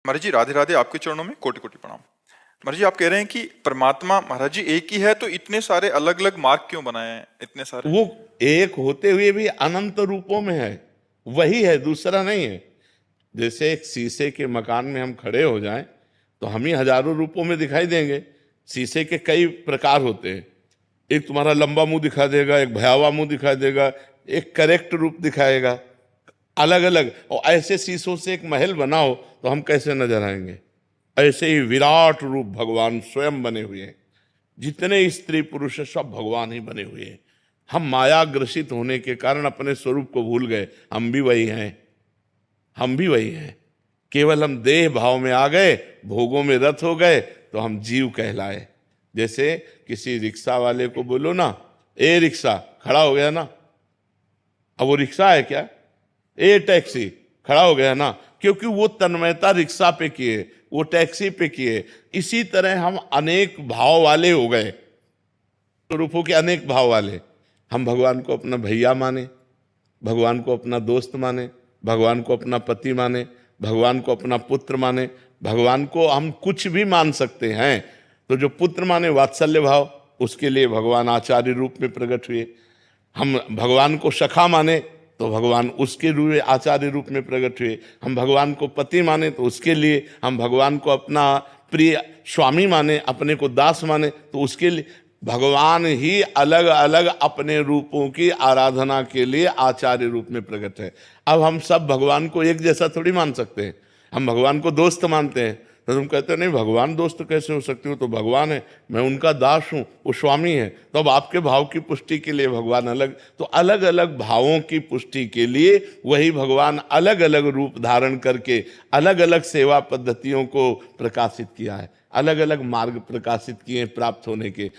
महाराज जी राधे राधे, आपके चरणों में कोटि कोटि प्रणाम। महाराज जी आप कह रहे हैं कि परमात्मा महाराज जी एक ही है, तो इतने सारे अलग अलग मार्ग क्यों बनाए हैं, इतने सारे? वो एक होते हुए भी अनंत रूपों में है, वही है, दूसरा नहीं है। जैसे एक शीशे के मकान में हम खड़े हो जाएं तो हम ही हजारों रूपों में दिखाई देंगे। शीशे के कई प्रकार होते हैं, एक तुम्हारा लंबा मुंह दिखा देगा, एक भयावह मुंह दिखाई देगा, एक करेक्ट रूप दिखाएगा, अलग अलग। और ऐसे शीशों से एक महल बनाओ तो हम कैसे नजर आएंगे? ऐसे ही विराट रूप भगवान स्वयं बने हुए हैं। जितने स्त्री पुरुष है सब भगवान ही बने हुए हैं। हम माया ग्रसित होने के कारण अपने स्वरूप को भूल गए। हम भी वही हैं, हम भी वही हैं। केवल हम देह भाव में आ गए, भोगों में रत हो गए तो हम जीव कहलाए। जैसे किसी रिक्शा वाले को बोलो ना, ए रिक्शा, खड़ा हो गया ना। अब वो रिक्शा है क्या? ए टैक्सी, खड़ा हो गया ना। क्योंकि वो तन्मयता रिक्शा पे किए, वो टैक्सी पे किए। इसी तरह हम अनेक भाव वाले हो गए, रूपों के अनेक भाव वाले। हम भगवान को अपना भैया माने, भगवान को अपना दोस्त माने, भगवान को अपना पति माने, भगवान को अपना पुत्र माने। भगवान को हम कुछ भी मान सकते हैं। तो जो पुत्र माने वात्सल्य भाव, उसके लिए भगवान आचार्य रूप में प्रकट हुए। हम भगवान को सखा माने तो भगवान उसके रूप आचार्य रूप में प्रकट हुए। हम भगवान को पति माने तो उसके लिए, हम भगवान को अपना प्रिय स्वामी माने, अपने को दास माने तो उसके लिए भगवान ही अलग अलग अपने रूपों की आराधना के लिए आचार्य रूप में प्रकट है। अब हम सब भगवान को एक जैसा थोड़ी मान सकते हैं। हम भगवान को दोस्त मानते हैं तो तुम कहते हो नहीं, भगवान दोस्त कैसे हो सकते हो? तो भगवान है, मैं उनका दास हूँ, वो स्वामी है। तो अब आपके भाव की पुष्टि के लिए भगवान अलग। तो अलग अलग भावों की पुष्टि के लिए वही भगवान अलग अलग रूप धारण करके अलग अलग सेवा पद्धतियों को प्रकाशित किया है, अलग अलग मार्ग प्रकाशित किए प्राप्त होने के।